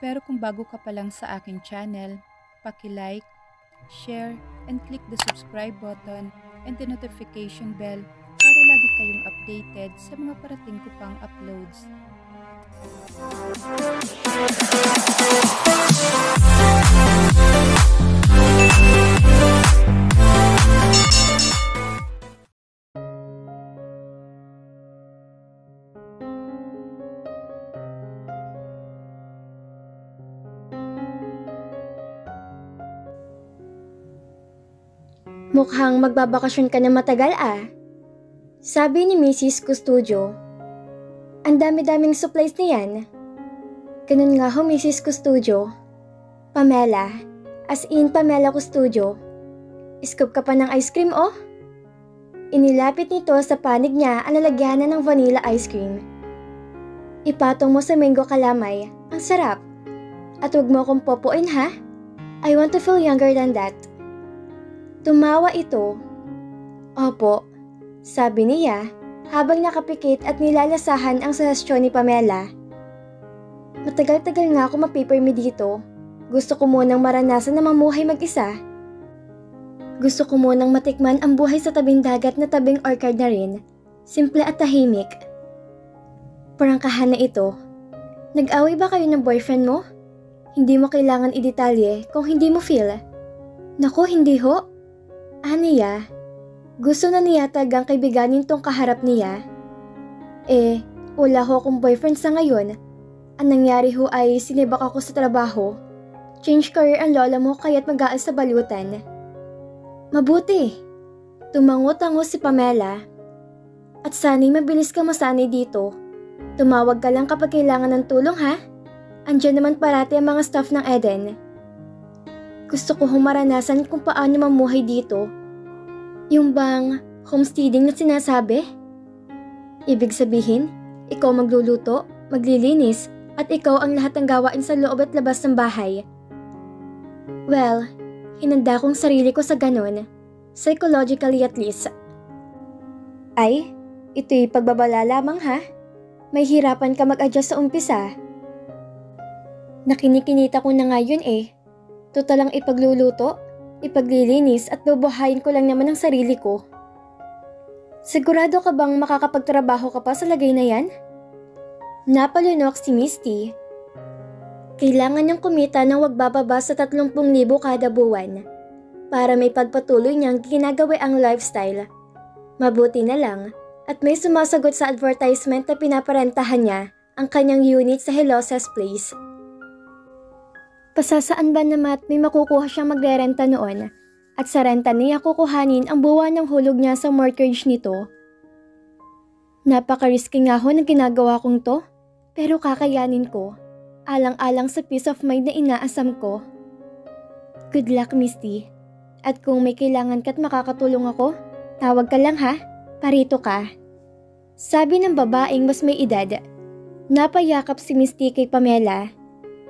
Pero kung bago ka pa lang sa aking channel, paki-like, share, and click the subscribe button and the notification bell para lagi kayong updated sa mga parating ko pang uploads. Mukhang magbabakasyon ka na matagal Sabi ni Mrs. Custodio. Ang dami-daming supplies niyan. Ganun nga ho, Mrs. Custodio. Pamela. As in Pamela Custodio. Scoop ka pa ng ice cream Inilapit nito sa panig niya ang lalagyanan ng vanilla ice cream. Ipatong mo sa mango kalamay. Ang sarap. At huwag mo akong popoin ha. I want to feel younger than that. Tumawa ito. Opo, sabi niya habang nakapikit at nilalasahan ang suggestion ni Pamela. Matagal-tagal nga ako mapipirmi dito. Gusto ko munang maranasan na mamuhay mag-isa. Gusto ko munang matikman ang buhay sa tabing dagat na tabing orchard na rin. Simple at tahimik. Prangkahan na ito. Nag-away ba kayo ng boyfriend mo? Hindi mo kailangan idetalye kung hindi mo feel. Naku, hindi ho. Niya, gusto na niya tagang kaibiganin tong kaharap niya. Wala ho akong boyfriend sa ngayon. Ang nangyari ho ay sinibak ako sa trabaho. Change career ang lola mo kaya't mag-aal sa balutan. Mabuti. Tumango-tango si Pamela. At sana'y mabilis ka masanay dito. Tumawag ka lang kapag kailangan ng tulong ha. Andiyan naman parati ang mga staff ng Eden. Gusto ko maranasan kung paano mamuhay dito. Yung bang homesteading na sinasabi? Ibig sabihin, ikaw magluluto, maglilinis, at ikaw ang lahat ng gawain sa loob at labas ng bahay. Well, hinanda kong sarili ko sa ganon. Psychologically at least. Ay, ito'y pagbabala lamang ha. May hirapan ka mag-adjust sa umpisa. Nakinikinita ko na ngayon Total lang ipagluluto, ipaglilinis at bubuhayin ko lang naman ang sarili ko. Sigurado ka bang makakapagtrabaho ka pa sa lagay na yan? Napalunok si Misty. Kailangan niyang kumita ng wag bababa sa 30,000 kada buwan para may pagpatuloy niyang ginagawa ang lifestyle. Mabuti na lang at may sumasagot sa advertisement na pinaparentahan niya ang kanyang unit sa Helosas Place. Pasasaan ba namat may makukuha siyang magrerenta noon at sa renta niya kukuhanin ang buwan ng hulog niya sa mortgage nito? Napaka-risky nga ho na ginagawa kong to pero kakayanin ko alang-alang sa peace of mind na inaasam ko. Good luck, Misty. At kung may kailangan ka't makakatulong ako, tawag ka lang ha, parito ka. Sabi ng babaeng mas may edad. Napayakap si Misty kay Pamela.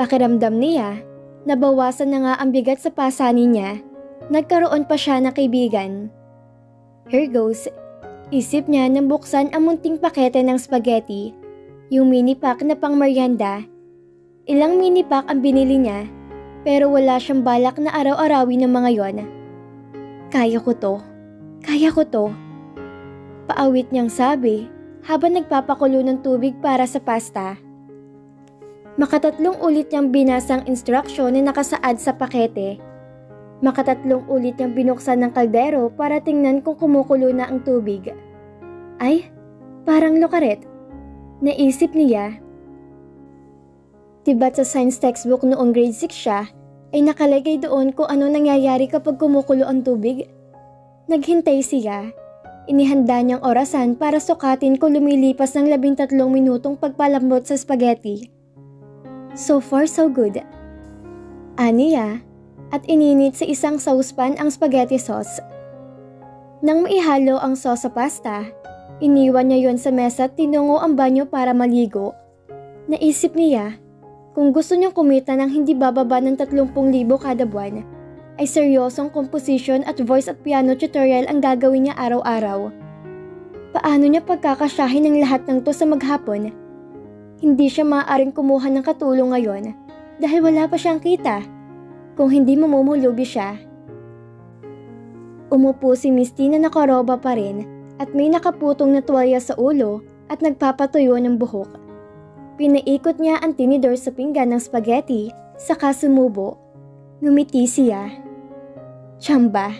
Pakiramdam niya, nabawasan na nga ang bigat sa pasanin niya. Nagkaroon pa siya ng kaibigan. Here goes. Isip niya nang buksan ang munting pakete ng spaghetti. Yung mini pack na pang merienda. Ilang mini pack ang binili niya, pero wala siyang balak na araw-arawin ng mga yon. Kaya ko to. Kaya ko to. Paawit niyang sabi habang nagpapakulo ng tubig para sa pasta. Makatatlong ulit niyang binasang instruksyon na nakasaad sa pakete. Makatatlong ulit niyang binuksan ng kaldero para tingnan kung kumukulo na ang tubig. Ay, parang lokaret. Naisip niya. Diba't sa science textbook noong grade 6 siya, ay nakalagay doon kung ano nangyayari kapag kumukulo ang tubig. Naghintay siya. Inihanda niyang orasan para sukatin kung lumilipas ng 13 minutong pagpalambot sa spaghetti. So far so good. Aniya, at ininit sa isang saucepan ang spaghetti sauce. Nang maihalo ang sauce sa pasta, iniwan niya yon sa mesa at tinungo ang banyo para maligo. Naisip niya, kung gusto niyang kumita ng hindi bababa ng 30,000 kada buwan, ay seryosong composition at voice at piano tutorial ang gagawin niya araw-araw. Paano niya pagkakasyahin ang lahat ng to sa maghapon? Hindi siya maaaring kumuha ng katulong ngayon dahil wala pa siyang kita. Kung hindi mamumulubi siya. Umupo si Misty na nakaroba pa rin at may nakaputong na tuwalya sa ulo at nagpapatuyo ng buhok. Pinaikot niya ang tinidor sa pinggan ng spaghetti saka sumubo. Ngumiti siya. Tsamba,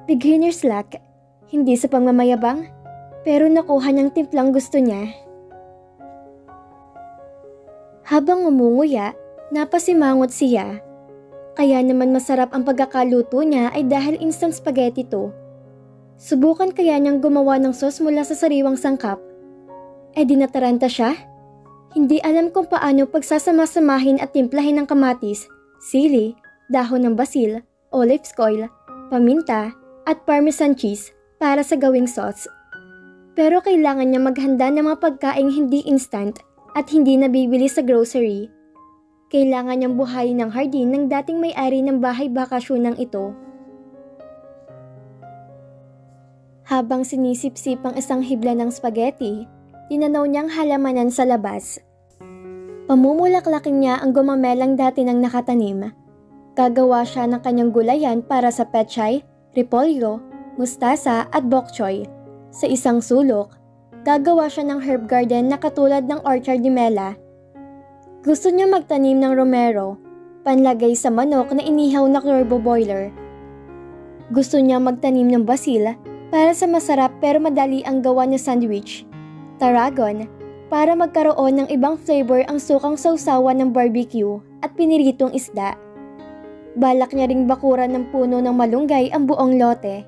beginner's luck, hindi sa pangmamayabang, pero nakuha niyang timplang gusto niya. Habang umunguya, napasimangot siya. Kaya naman masarap ang pagkakaluto niya ay dahil instant spaghetti to. Subukan kaya niyang gumawa ng sauce mula sa sariwang sangkap. Di nataranta siya? Hindi alam kung paano pagsasama-samahin at timplahin ng kamatis, sili, dahon ng basil, olive oil, paminta, at parmesan cheese para sa gawing sauce. Pero kailangan niya maghanda ng mga pagkaing hindi instant at hindi nabibili sa grocery. Kailangan niyang buhayin ng hardin ng dating may-ari ng bahay bakasyonang ito. Habang sinisip-sip ang isang hibla ng spaghetti, tinanaw niyang halamanan sa labas. Pamumulaklakin niya ang gumamelang dati ng nakatanim. Gagawa siya ng kanyang gulayan para sa pechay, repolyo, mustasa at bok choy. Sa isang sulok, gagawa siya ng herb garden na katulad ng orchard ni Mela. Gusto niya magtanim ng romero, panlagay sa manok na inihaw na turbo boiler. Gusto niya magtanim ng basil para sa masarap pero madali ang gawa na sandwich. Tarragon para magkaroon ng ibang flavor ang sukang sausawan ng barbecue at piniritong isda. Balak niya ring bakuran ng puno ng malunggay ang buong lote.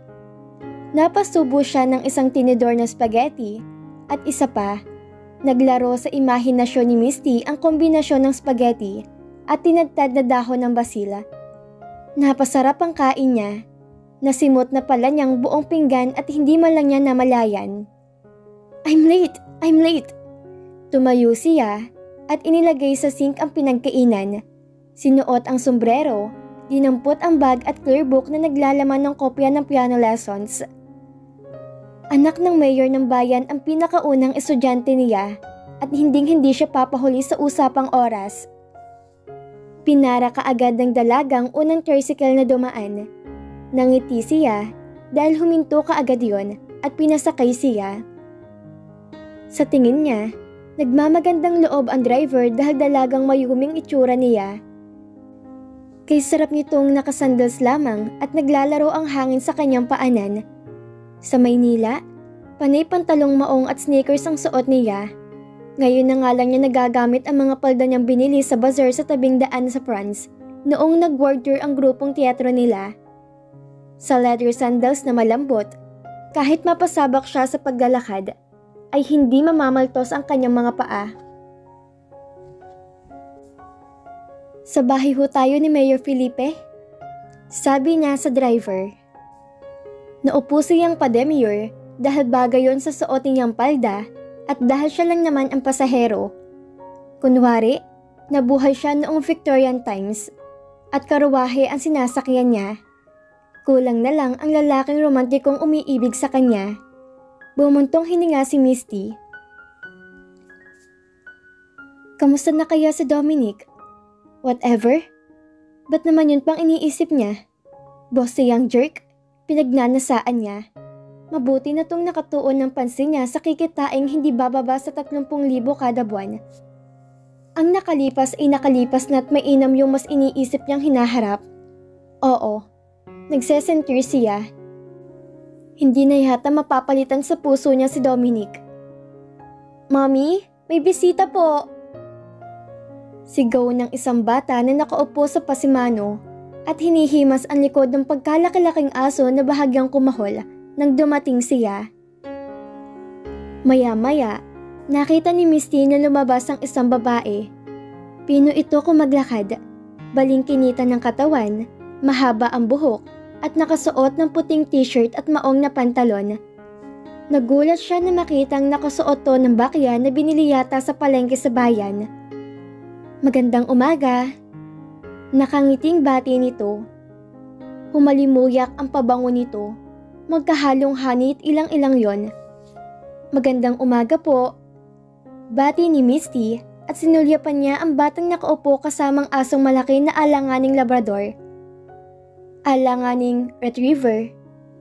Napasubo siya ng isang tinidor na spaghetti at isa pa. Naglaro sa imahinasyon ni Misty ang kombinasyon ng spaghetti at tinadtad na dahon ng basila. Napasarap ang kain niya. Nasimot na pala niyang buong pinggan at hindi man lang niya namalayan. I'm late! Tumayo siya at inilagay sa sink ang pinagkainan. Sinuot ang sombrero, dinampot ang bag at clear book na naglalaman ng kopya ng piano lessons. Anak ng mayor ng bayan ang pinakaunang estudyante niya at hinding-hindi siya papahuli sa usapang oras. Pinara kaagad ng dalagang unang tricycle na dumaan. Nangiti siya dahil huminto kaagad yon at pinasakay siya. Sa tingin niya, nagmamagandang loob ang driver dahil dalagang mayuming itsura niya. Kay sarap nitong nakasandals lamang at naglalaro ang hangin sa kanyang paanan. Sa Maynila, panay pantalong maong at sneakers ang suot niya. Ngayon na nga lang niya nagagamit ang mga palda niyang binili sa bazaar sa tabing daan sa France noong nag-world tour ang grupong teatro nila. Sa leather sandals na malambot, kahit mapasabak siya sa paglalakad, ay hindi mamamaltos ang kanyang mga paa. Sa bahay ho tayo ni Mayor Felipe? Sabi niya sa driver. Naupo siyang pa-demure dahil bagay yon sa suot niyang palda at dahil siya lang naman ang pasahero. Kunwari, nabuhay siya noong Victorian times at karuwahe ang sinasakyan niya. Kulang na lang ang lalaking romantikong umiibig sa kanya. Bumuntong hininga si Misty. Kamusta na kaya si Dominic? Whatever? Ba't naman yun pang iniisip niya? Boss siyang jerk? Pinagnanasaan niya. Mabuti na tong nakatuon ng pansin niya sa kikitaing hindi bababa sa 30,000 kada buwan. Ang nakalipas ay nakalipas na at mainam yung mas iniisip niyang hinaharap. Oo, nagsesentir siya. Hindi na yata mapapalitan sa puso niya si Dominic. Mommy, may bisita po! Sigaw ng isang bata na nakaupo sa pasimano at hinihimas ang likod ng pagkalaki-laking aso na bahagyang kumahol nang dumating siya. Maya-maya, nakita ni Misty na lumabas ang isang babae. Pino ito kung maglakad, balingkinita ng katawan, mahaba ang buhok at nakasuot ng puting t-shirt at maong na pantalon. Nagulat siya na makitang nakasuot to ng bakya na binili yata sa palengke sa bayan. Magandang umaga. Nakangiting bati nito. Humalimuyak ang pabango nito. Magkahalong hanit ilang-ilang yon. Magandang umaga po. Bati ni Misty at sinulyapan niya ang batang nakaupo kasamang asong malaki na alanganing labrador. Alanganing retriever.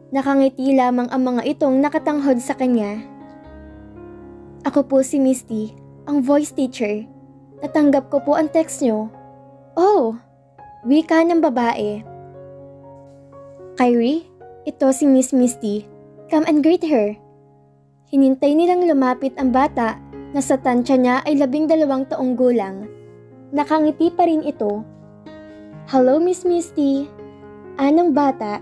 Nakangiti lamang ang mga itong nakatanghod sa kanya. Ako po si Misty, ang voice teacher. Natanggap ko po ang text niyo. Oh, wika ng babae. Kyrie, ito si Miss Misty. Come and greet her. Hinintay nilang lumapit ang bata na sa tansya niya ay 12 taong gulang. Nakangiti pa rin ito. Hello Miss Misty. Anong bata?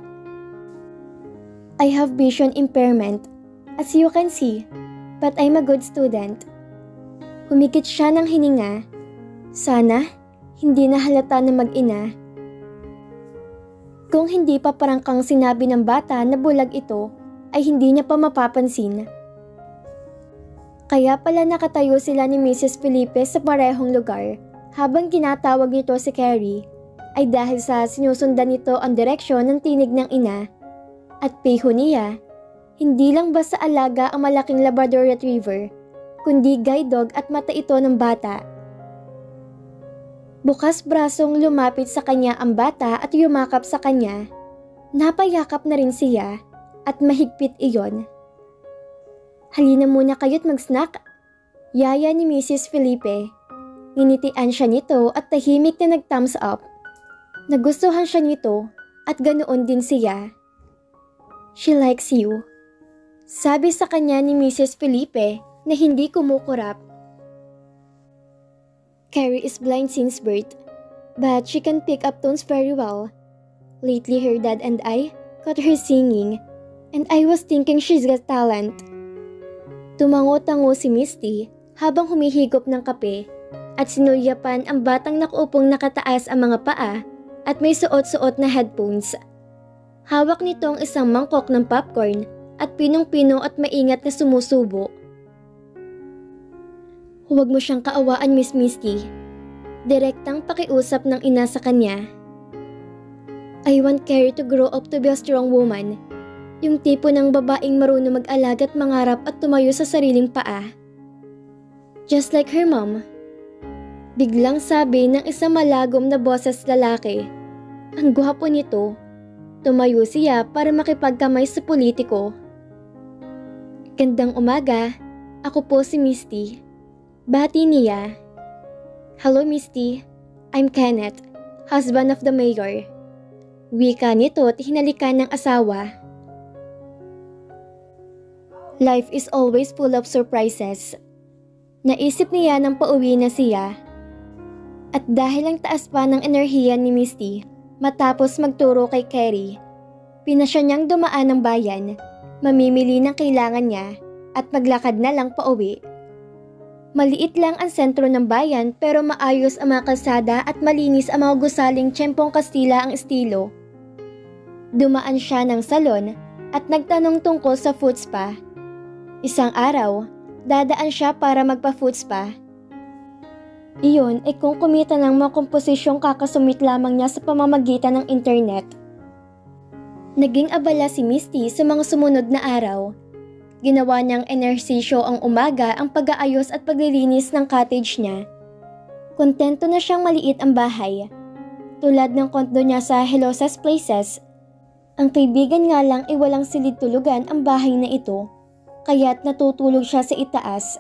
I have vision impairment, as you can see, but I'm a good student. Humigit siya ng hininga. Sana, hindi na halata na mag-ina. Kung hindi pa parangkang sinabi ng bata na bulag ito, ay hindi niya pa mapapansin. Kaya pala nakatayo sila ni Mrs. Felipe sa parehong lugar habang ginatawag nito si Carrie, ay dahil sa sinusundan nito ang direksyon ng tinig ng ina. At piho niya, hindi lang basta alaga ang malaking Labrador Retriever, kundi guide dog at mata ito ng bata. Bukas brasong lumapit sa kanya ang bata at yumakap sa kanya. Napayakap na rin siya at mahigpit iyon. Halina muna kayo't mag-snack. Yaya ni Mrs. Felipe. Nginitian siya nito at tahimik na nag-thumbs up. Nagustuhan siya nito at ganoon din siya. She likes you. Sabi sa kanya ni Mrs. Felipe na hindi kumukurap. Carrie is blind since birth, but she can pick up tones very well. Lately her dad and I caught her singing, and I was thinking she's got talent. Tumango-tango si Misty habang humihigop ng kape at sinulyapan ang batang nakuupong nakataas ang mga paa at may suot-suot na headphones. Hawak nito ang isang mangkok ng popcorn at pinong-pino at maingat na sumusubo. Huwag mo siyang kaawaan, Miss Misty. Direktang pakiusap ng ina sa kanya. I want Carrie to grow up to be a strong woman. Yung tipo ng babaeng marunong mag-alaga at mangarap at tumayo sa sariling paa. Just like her mom. Biglang sabi ng isang malagom na boses lalaki. Ang gwapo nito. Tumayo siya para makipagkamay sa politiko. Gandang umaga, ako po si Misty. Bati niya. Hello Misty, I'm Kenneth, husband of the mayor. Wika nito at hinalikan ng asawa. Life is always full of surprises. Naisip niya nang pauwi na siya. At dahil ang taas pa ng enerhiya ni Misty, matapos magturo kay Carrie, pinasya niyang dumaan ng bayan, mamimili ng kailangan niya at maglakad na lang pauwi. Maliit lang ang sentro ng bayan pero maayos ang mga kalsada at malinis ang mga gusaling Tiyempong Kastila ang estilo. Dumaan siya ng salon at nagtanong tungkol sa foot spa. Isang araw, dadaan siya para magpa-foot spa. Iyon ay kung kumita ng mga komposisyong kakasumit lamang niya sa pamamagitan ng internet. Naging abala si Misty sa mga sumunod na araw. Ginawa niyang ehersisyo ang umaga ang pag-aayos at paglilinis ng cottage niya. Kontento na siyang maliit ang bahay. Tulad ng kondo niya sa Helosas Places, ang kaibigan nga lang ay walang silid tulugan ang bahay na ito, kaya't natutulog siya sa itaas.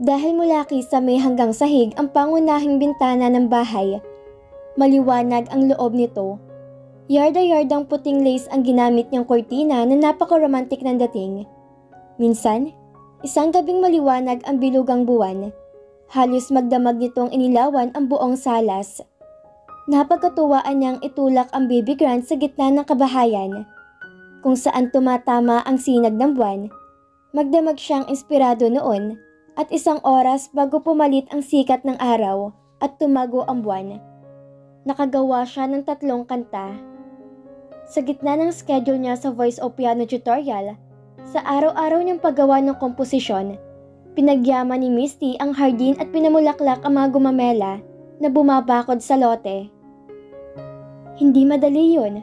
Dahil mula kisame hanggang sahig ang pangunahing bintana ng bahay, maliwanag ang loob nito. Yarda-yardang puting lace ang ginamit niyang kortina na napaka-romantic ng dating. Minsan, isang gabing maliwanag ang bilugang buwan. Halos magdamag nitong inilawan ang buong salas. Napagkatuwaan niyang itulak ang baby Grant sa gitna ng kabahayan. Kung saan tumatama ang sinag ng buwan, magdamag siyang inspirado noon. At isang oras bago pumalit ang sikat ng araw at tumago ang buwan. Nakagawa siya ng 3 kanta. Sa gitna ng schedule niya sa voice o piano tutorial, sa araw-araw niyang paggawa ng komposisyon, pinagyaman ni Misty ang hardin at pinamulaklak ang mga gumamela na bumabakod sa lote. Hindi madali yun.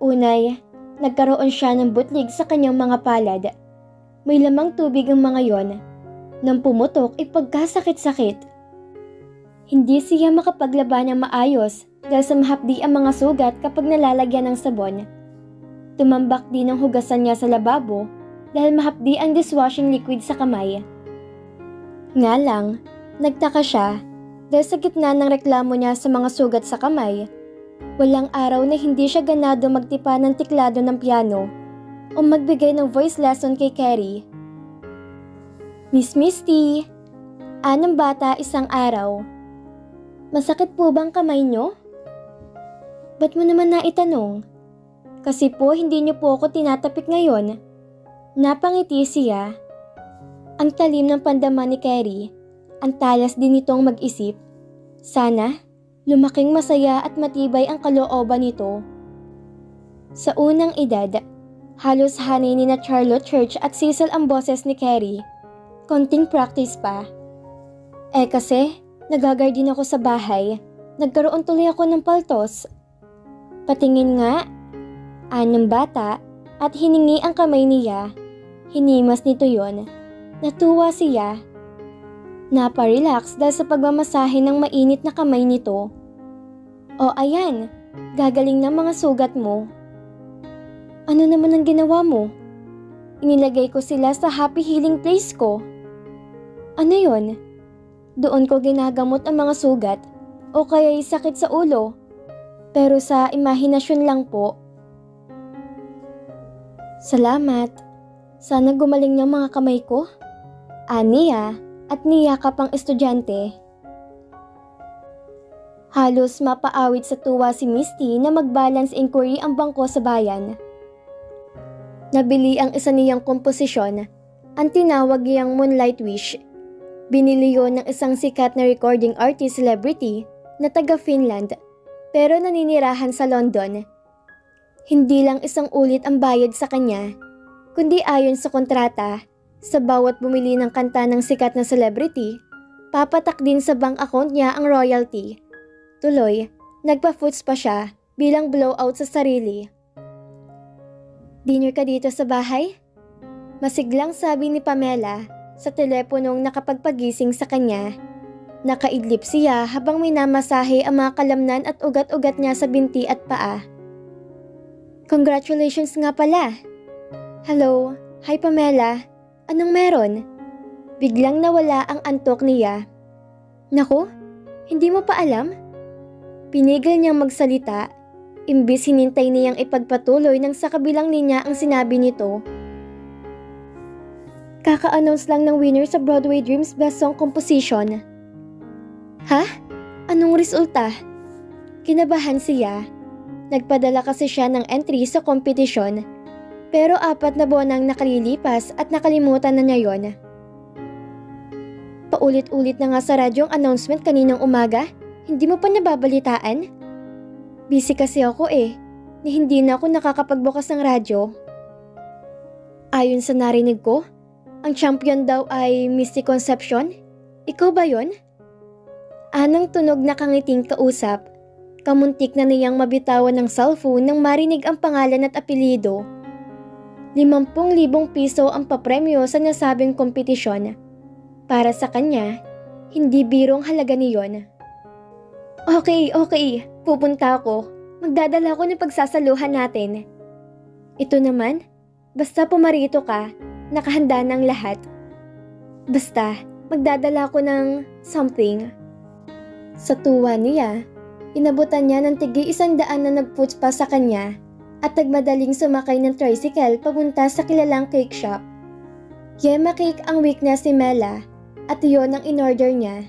Unay, nagkaroon siya ng butlig sa kanyang mga palad. May lamang tubig ang mga yon. nang pumutok ay pagkasakit-sakit. Hindi siya makapaglaban ng maayos dahil sa mahapdi ang mga sugat kapag nalalagyan ng sabon. Tumambak din ang hugasan niya sa lababo dahil mahapdi ang dishwashing liquid sa kamay. Nga lang, nagtaka siya dahil sa gitna ng reklamo niya sa mga sugat sa kamay, walang araw na hindi siya ganado magtipa ng tiklado ng piano o magbigay ng voice lesson kay Carrie. Miss Misty, anong bata isang araw? Masakit po bang kamay niyo? Ba't mo naman naitanong? Kasi po hindi niyo po ako tinatapik ngayon. Napangiti siya. Ang talim ng pandama ni Carrie, ang talas din nitong mag-isip. Sana, lumaking masaya at matibay ang kalooban nito. Sa unang edad, halos hanay ni na Charlotte Church at Cecil ang boses ni Carrie. Konting practice pa. Kasi, nagagardin ako sa bahay. Nagkaroon tuloy ako ng paltos. Patingin nga, anong bata at hiningi ang kamay niya. Hinimas nito yon. Natuwa siya. Naparelax dahil sa pagmamasahe ng mainit na kamay nito. O ayan, gagaling na mga sugat mo. Ano naman ang ginawa mo? Inilagay ko sila sa happy healing place ko. Ano yon? Doon ko ginagamot ang mga sugat o kaya'y sakit sa ulo. Pero sa imahinasyon lang po. Salamat. Sana gumaling ng mga kamay ko. Aniya at niyakap ang estudyante. Halos mapaawit sa tuwa si Misty na mag-balance inquiry ang bangko sa bayan. Nabili ang isa niyang komposisyon, ang tinawag niyang Moonlight Wish. Binili yon ng isang sikat na recording artist celebrity na taga Finland pero naninirahan sa London. Hindi lang isang ulit ang bayad sa kanya, kundi ayon sa kontrata, sa bawat bumili ng kanta ng sikat na celebrity, papatak din sa bank account niya ang royalty. Tuloy, nagpa-foots pa siya bilang blowout sa sarili. Dinner ka dito sa bahay? Masiglang sabi ni Pamela sa teleponong nakapagpagising sa kanya. Nakaidlip siya habang minamasahe ang mga kalamnan at ugat-ugat niya sa binti at paa. Congratulations nga pala. Hello, hi Pamela. Anong meron? Biglang nawala ang antok niya. Naku, hindi mo pa alam? Pinigil niyang magsalita, imbis hinintay niyang ipagpatuloy nang sa kabilang linya ang sinabi nito. Kaka-announce lang ng winner sa Broadway Dreams Best Song Composition. Ha? Anong resulta? Kinabahan siya. Nagpadala kasi siya ng entry sa kompetisyon. Pero 4 na buwan nang nakalilipas at nakalimutan na niya yon. Paulit-ulit na nga sa radyong announcement kaninang umaga, hindi mo pa nababalitaan? Busy kasi ako ni hindi na ako nakakapagbukas ng radyo. Ayon sa narinig ko, ang champion daw ay Misty Concepcion? Ikaw ba yon? Anang tunog na kangiting kausap. Kamuntik na niyang mabitawan ng cellphone nang marinig ang pangalan at apelyido. 50,000 piso ang papremyo sa nasabing kompetisyon. Para sa kanya, hindi birong halaga niyon. Okay, pupunta ako. Magdadala ko ng pagsasaluhan natin. Ito naman, basta pumarito ka, nakahanda ng lahat. Basta, magdadala ko ng something. Sa tuwa niya, inabutan niya ng tig-100 na nag-puts pa sa kanya at nagmadaling sumakay ng tricycle papunta sa kilalang cake shop. Yema cake ang weakness ni Mela at iyon ang in-order niya.